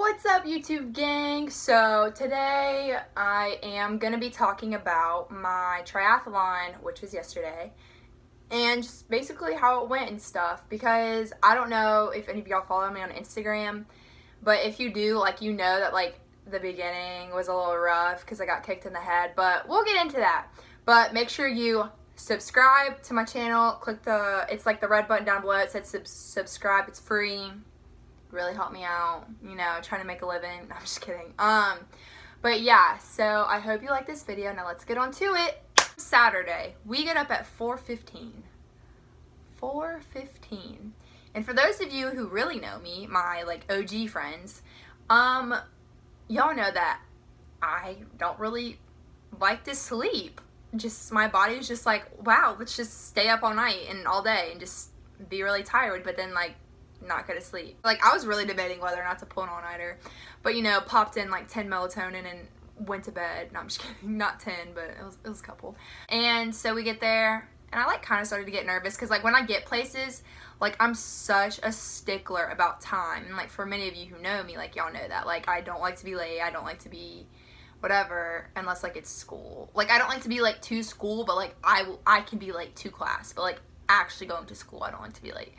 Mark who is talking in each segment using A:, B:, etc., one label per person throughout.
A: What's up, YouTube gang? So today I am going to be talking about my triathlon, which was yesterday, and just basically how it went and stuff, because I don't know if any of y'all follow me on Instagram, but if you do, you know that the beginning was a little rough because I got kicked in the head, but we'll get into that. But make sure you subscribe to my channel. Click it's the red button down below. It says subscribe. It's free. Really help me out, trying to make a living. No, I'm just kidding. But yeah, so I hope you like this video. Now let's get on to it. Saturday, we get up at 4:15. 4:15. And for those of you who really know me, my OG friends, y'all know that I don't really like to sleep. Just my body is just like, wow, let's just stay up all night and all day and just be really tired, but then not go to sleep. I was really debating whether or not to pull an all-nighter, but popped in 10 melatonin and went to bed. No, I'm just kidding, not 10, but it was a couple. And so we get there, and I kind of started to get nervous because when I get places, I'm such a stickler about time. And for many of you who know me, y'all know that I don't like to be late. I don't like to be whatever unless it's school. I don't like to be late to school, but I can be late to class, but actually going to school, I don't like to be late.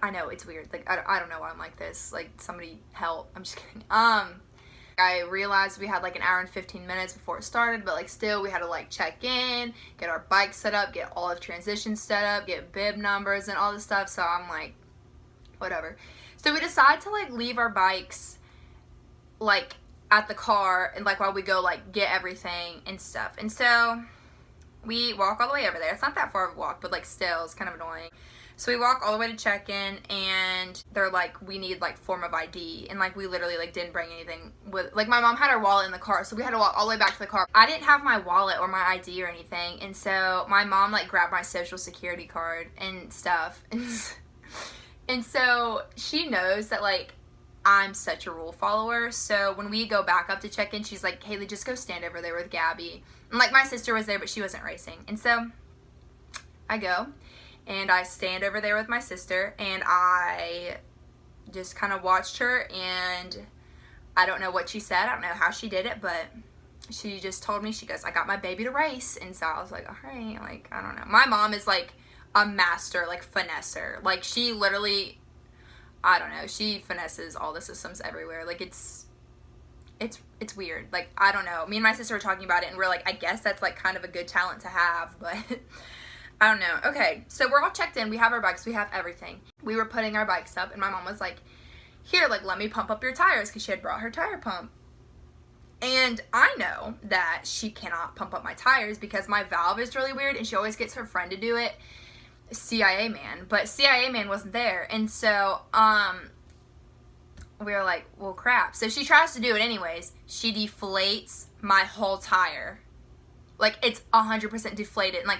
A: I know it's weird. I don't know why I'm like this. Somebody help. I'm just kidding. I realized we had an hour and 15 minutes before it started, but still we had to check in, get our bike set up, get all of transitions set up, get bib numbers and all this stuff. So I'm whatever. So we decide to leave our bikes at the car and while we go get everything and stuff. And so we walk all the way over there. It's not that far of a walk, but still it's kind of annoying. So we walk all the way to check-in, and they're we need form of ID, and we literally didn't bring anything with, my mom had her wallet in the car, so we had to walk all the way back to the car. I didn't have my wallet or my ID or anything, and so my mom grabbed my social security card and stuff, and so she knows that I'm such a rule follower. So when we go back up to check-in, she's like, Haley, just go stand over there with Gabby. And my sister was there, but she wasn't racing. And so I go and I stand over there with my sister, and I just kind of watched her, and I don't know what she said. I don't know how she did it, but she just told me, she goes, I got my baby to race. And so I was like, all right, I don't know. My mom is a master, finesser. She literally, I don't know, she finesses all the systems everywhere. It's weird. I don't know. Me and my sister were talking about it, and we're I guess that's kind of a good talent to have, but I don't know. Okay, so we're all checked in. We have our bikes. We have everything. We were putting our bikes up, and my mom was like, here, let me pump up your tires, because she had brought her tire pump. And I know that she cannot pump up my tires because my valve is really weird, and she always gets her friend to do it, CIA man. But CIA man wasn't there, and so we were like, well, crap. So she tries to do it anyways. She deflates my whole tire. It's 100% deflated. And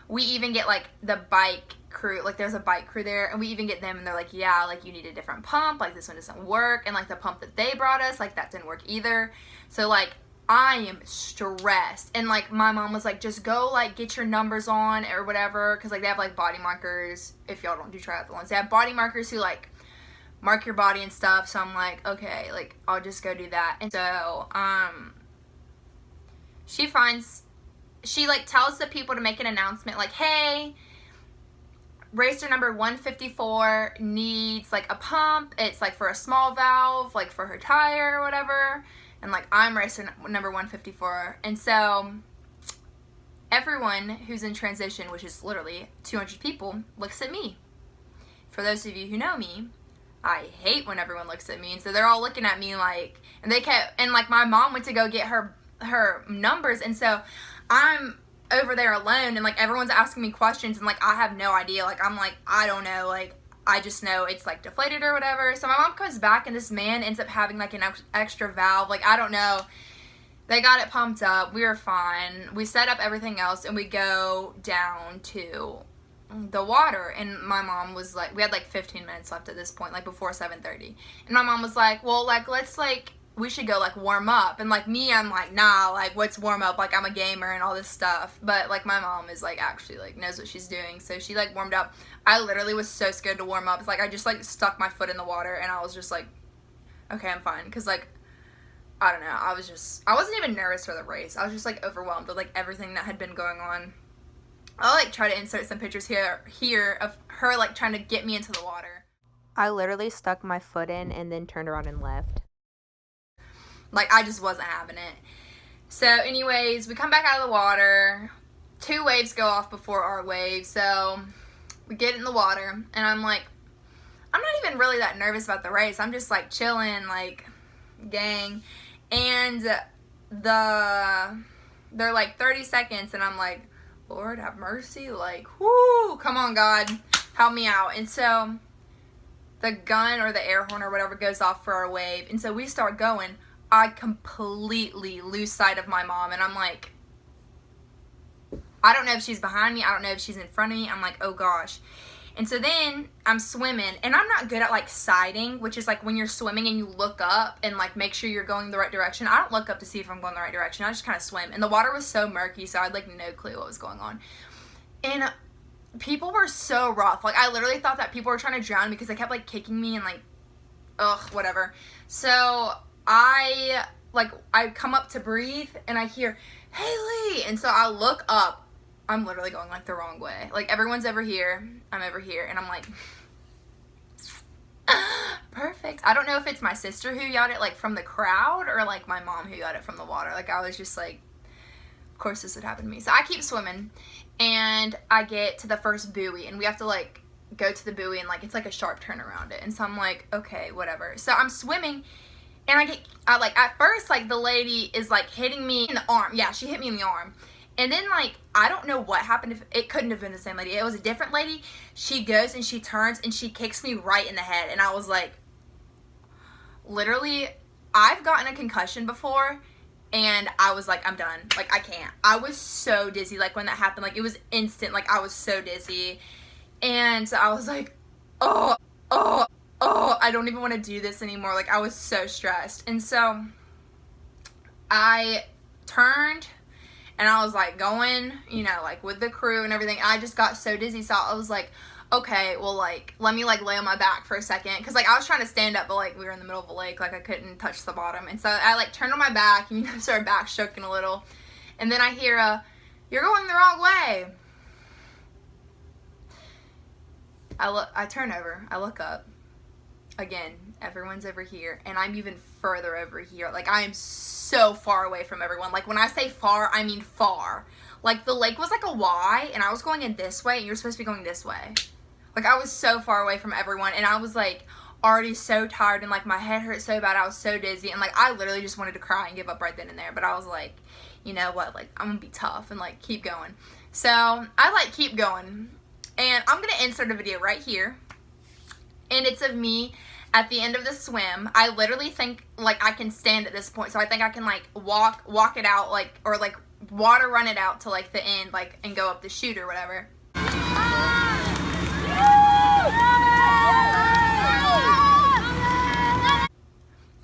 A: we even get the bike crew, there's a bike crew there, and we even get them, and they're like, yeah, you need a different pump, this one doesn't work. And the pump that they brought us, that didn't work either. So I am stressed, and my mom was like, just go get your numbers on or whatever, because they have body markers. If y'all don't do triathlons, they have body markers who mark your body and stuff. So I'm like, okay, I'll just go do that. And so she tells the people to make an announcement hey, racer number 154 needs a pump. It's for a small valve, for her tire or whatever. And I'm racer number 154. And so everyone who's in transition, which is literally 200 people, looks at me. For those of you who know me, I hate when everyone looks at me. And so they're all looking at me and they kept, and my mom went to go get her numbers, and so I'm over there alone, and everyone's asking me questions, and I have no idea. I'm I don't know, I just know it's deflated or whatever. So my mom comes back, and this man ends up having an extra valve. I don't know. They got it pumped up. We were fine. We set up everything else, and we go down to the water, and my mom was we had 15 minutes left at this point, before 7:30, and my mom was like, well, let's we should go warm up. And me, I'm nah, what's warm up? I'm a gamer and all this stuff. But my mom is actually knows what she's doing. So she warmed up. I literally was so scared to warm up. It's I just stuck my foot in the water, and I was just okay, I'm fine. Because, like, I don't know, I wasn't even nervous for the race. I was just, like, overwhelmed with, like, everything that had been going on. I'll, like, try to insert some pictures here of her, like, trying to get me into the water.
B: I literally stuck my foot in and then turned around and left.
A: Like, I just wasn't having it. So, anyways, we come back out of the water. 2 waves go off before our wave. So, we get in the water. And I'm like, I'm not even really that nervous about the race. I'm just, like, chilling, like, gang. And they're like 30 seconds. And I'm like, Lord, have mercy. Like, whoo, come on, God. Help me out. And so, the gun or the air horn or whatever goes off for our wave. And so, we start going. I completely lose sight of my mom, and I'm like, I don't know if she's behind me, I don't know if she's in front of me. I'm like, oh gosh. And so then I'm swimming, and I'm not good at like sighting, which is like when you're swimming and you look up and like make sure you're going the right direction. I don't look up to see if I'm going the right direction. I just kind of swim, and the water was so murky, so I had like no clue what was going on. And people were so rough. Like, I literally thought that people were trying to drown me because they kept like kicking me and like, ugh, whatever. So I come up to breathe, and I hear, Haley, and so I look up. I'm literally going like the wrong way. Like, everyone's over here, I'm over here, and I'm like, perfect. I don't know if it's my sister who yelled it like from the crowd or like my mom who yelled it from the water. Like, I was just like, of course this would happen to me. So I keep swimming, and I get to the first buoy, and we have to like go to the buoy, and like it's like a sharp turn around it. And so I'm like, okay, whatever. So I'm swimming, and at first, like, the lady is, like, hitting me in the arm. Yeah, she hit me in the arm. And then, like, I don't know what happened. If it couldn't have been the same lady. It was a different lady. She goes and she turns and she kicks me right in the head. And I was like, literally, I've gotten a concussion before, and I was like, I'm done. Like, I can't. I was so dizzy, like, when that happened. Like, it was instant. Like, I was so dizzy. And so I was like, oh, I don't even want to do this anymore. Like, I was so stressed. And so I turned, and I was like going, you know, like with the crew and everything. I just got so dizzy. So I was like, okay, well, like, let me like lay on my back for a second. Cause like I was trying to stand up, but like we were in the middle of a lake. Like, I couldn't touch the bottom. And so I like turned on my back, and you know, started back shaking a little. And then I hear you're going the wrong way. I turn over, I look up. Again, everyone's over here, and I'm even further over here. Like, I am so far away from everyone. Like, when I say far, I mean far. Like, the lake was like a Y, and I was going in this way, and you're supposed to be going this way. Like, I was so far away from everyone, and I was, like, already so tired, and, like, my head hurt so bad. I was so dizzy, and, like, I literally just wanted to cry and give up right then and there. But I was like, you know what? Like, I'm gonna be tough and, like, keep going. So, I, like, keep going. And I'm gonna insert a video right here. And it's of me at the end of the swim. I literally think, like, I can stand at this point. So I think I can, like, walk it out, like, or, like, water run it out to, like, the end, like, and go up the chute or whatever.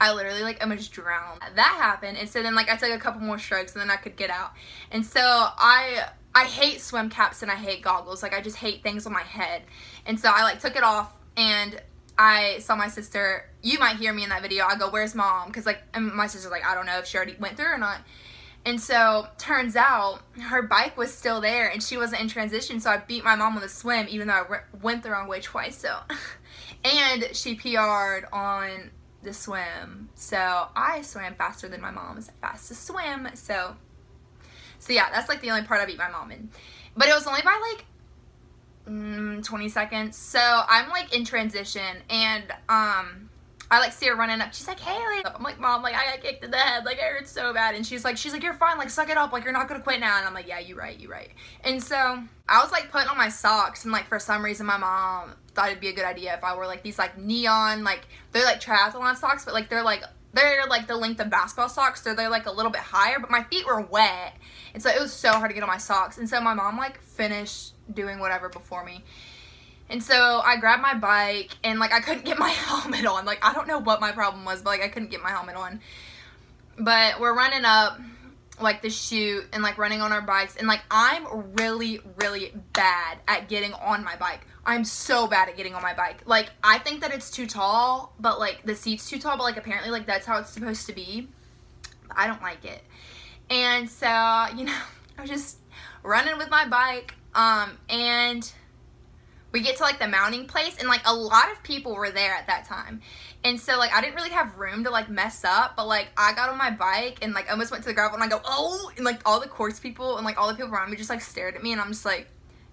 A: I literally, like, almost drowned. That happened. And so then, like, I took a couple more strokes, and then I could get out. And so I hate swim caps, and I hate goggles. Like, I just hate things on my head. And so I, like, took it off, and I saw my sister. You might hear me in that video. I go, where's mom? Because, like, and my sister's like, I don't know if she already went through or not. And so, turns out, her bike was still there, and she wasn't in transition, so I beat my mom on the swim, even though I went the wrong way twice, so. And she PR'd on the swim. So, I swam faster than my mom is fast to swim, so yeah, that's, like, the only part I beat my mom in. But it was only by, like, 20 seconds. So I'm like in transition, and I like see her running up. She's like, Haley. I'm like, Mom, like, I got kicked in the head. Like, I hurt so bad. And she's like, you're fine. Like, suck it up. Like, you're not gonna quit now. And I'm like, yeah, you're right. And so I was like putting on my socks, and like for some reason my mom thought it'd be a good idea if I wore like these like neon, like they're like triathlon socks, but like they're like the length of basketball socks, so they're like a little bit higher, but my feet were wet, and so it was so hard to get on my socks. And so my mom like finished doing whatever before me, and so I grabbed my bike, and like I couldn't get my helmet on. Like, I don't know what my problem was, but like I couldn't get my helmet on. But we're running up, like the chute and like running on our bikes, and like I'm really bad at getting on my bike. I'm so bad at getting on my bike. Like I think that it's too tall, but like the seat's too tall, but like apparently like that's how it's supposed to be. But I don't like it. And so, you know, I was just running with my bike, and we get to like the mounting place, and like a lot of people were there at that time. And so like I didn't really have room to like mess up, but like I got on my bike and like almost went to the gravel, and I go, oh, and like all the course people and like all the people around me just like stared at me, and I'm just like,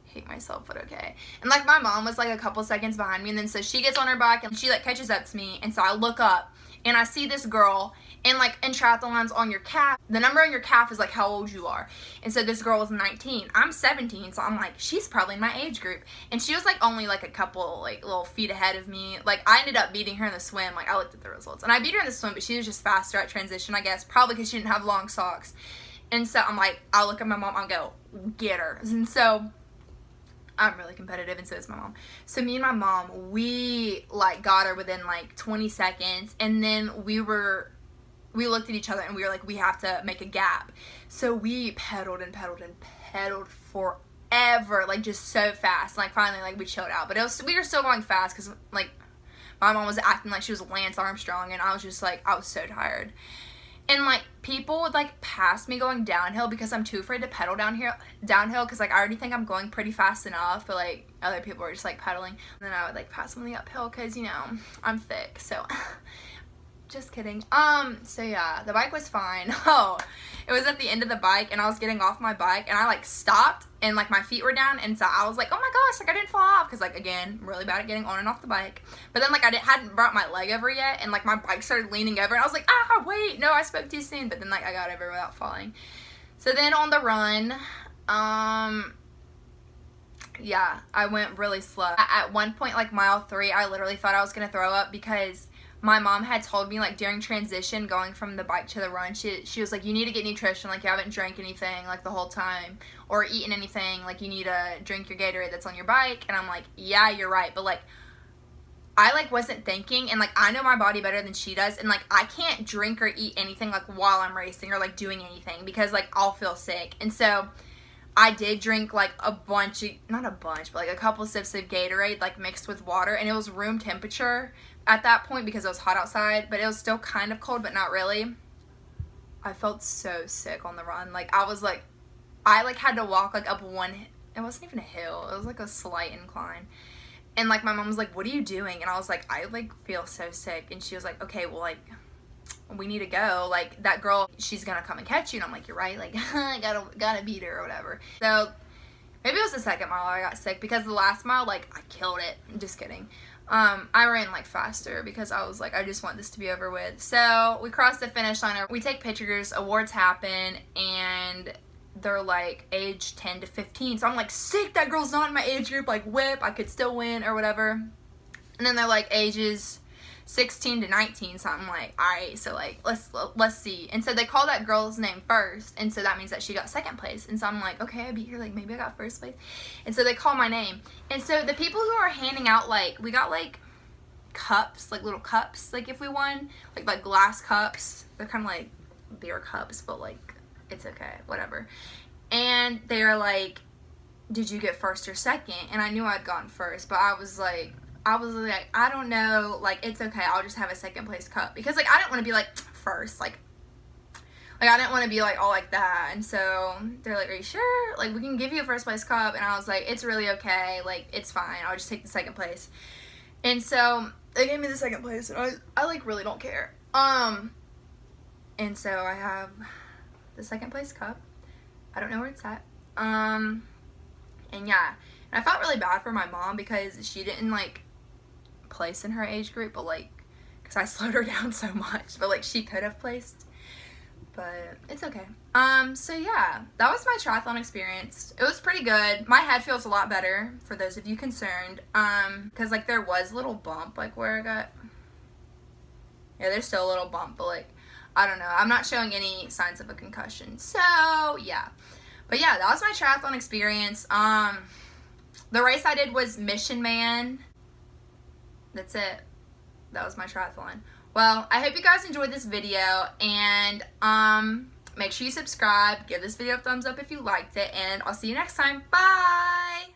A: hate myself, but okay. And like my mom was like a couple seconds behind me, and then so she gets on her bike and she like catches up to me, and so I look up and I see this girl, and like in triathlons on your calf, the number on your calf is like how old you are. And so this girl was 19. I'm 17, so I'm like, she's probably in my age group. And she was like only like a couple like little feet ahead of me. Like I ended up beating her in the swim. Like I looked at the results and I beat her in the swim, but she was just faster at transition, I guess, probably because she didn't have long socks. And so I'm like, I look at my mom, I'll go, get her. And so I'm really competitive, and so is my mom. So me and my mom, we like got her within like 20 seconds, and then we looked at each other and we were like, we have to make a gap. So we pedaled and pedaled and pedaled forever, like just so fast. Like finally, like we chilled out, but we were still going fast because like my mom was acting like she was Lance Armstrong, and I was just like, I was so tired. And like people would like pass me going downhill because I'm too afraid to pedal downhill because like I already think I'm going pretty fast enough, but like other people were just like pedaling, and then I would like pass them on the uphill because, you know, I'm thick. So just kidding. So yeah, the bike was fine. Oh, it was at the end of the bike, and I was getting off my bike, and I like stopped, and like my feet were down, and so I was like, oh my gosh, like I didn't fall off, because like again, I'm really bad at getting on and off the bike. But then like I hadn't brought my leg over yet, and like my bike started leaning over, and I was like, ah, wait, no, I spoke too soon. But then like I got over without falling. So then on the run, yeah, I went really slow. At one point, like mile 3, I literally thought I was gonna throw up, because my mom had told me, like, during transition, going from the bike to the run, she was like, you need to get nutrition, like, you haven't drank anything, like, the whole time, or eaten anything, like, you need to drink your Gatorade that's on your bike. And I'm like, yeah, you're right, but, like, I, like, wasn't thinking, and, like, I know my body better than she does, and, like, I can't drink or eat anything, like, while I'm racing, or, like, doing anything, because, like, I'll feel sick. And so I did drink, like, not a bunch, but, like, a couple sips of Gatorade, like, mixed with water, and it was room temperature at that point because it was hot outside, but it was still kind of cold, but not really. I felt so sick on the run. Like, I like, had to walk, like, up it wasn't even a hill. It was, like, a slight incline. And, like, my mom was like, what are you doing? And I was like, I, like, feel so sick. And she was like, okay, well, like, we need to go. Like, that girl, she's gonna come and catch you. And I'm like, you're right. Like, I gotta beat her or whatever. So maybe it was the second mile I got sick, because the last mile, like, I killed it. I'm just kidding. I ran like faster because I was like, I just want this to be over with. So we crossed the finish line. We take pictures, awards happen, and they're like age 10 to 15. So I'm like, sick, that girl's not in my age group, like whip, I could still win or whatever. And then they're like ages 16 to 19, so I'm like, alright, so like let's see. And so they call that girl's name first, and so that means that she got second place. And so I'm like, okay, I beat her, like maybe I got first place. And so they call my name, and so the people who are handing out, like, we got like cups, like little cups, like if we won, like glass cups. They're kind of like beer cups, but like it's okay, whatever. And they're like, did you get first or second? And I knew I'd gone first, but I was like, I don't know, like, it's okay, I'll just have a second place cup, because, like, I didn't want to be, like, first, like, I didn't want to be, like, all like that. And so they're like, are you sure? Like, we can give you a first place cup. And I was like, it's really okay, like, it's fine, I'll just take the second place. And so they gave me the second place, and I like, really don't care. And so I have the second place cup. I don't know where it's at. And yeah, and I felt really bad for my mom, because she didn't, like, place in her age group, but like, because I slowed her down so much, but like she could have placed, but it's okay. So yeah, that was my triathlon experience. It was pretty good. My head feels a lot better, for those of you concerned, because like there was a little bump, like where I got, yeah, there's still a little bump, but like, I don't know, I'm not showing any signs of a concussion. So yeah, but yeah, that was my triathlon experience. The race I did was Mission Man. That's it. That was my triathlon. Well, I hope you guys enjoyed this video, and Make sure you subscribe, give this video a thumbs up if you liked it, and I'll see you next time. Bye!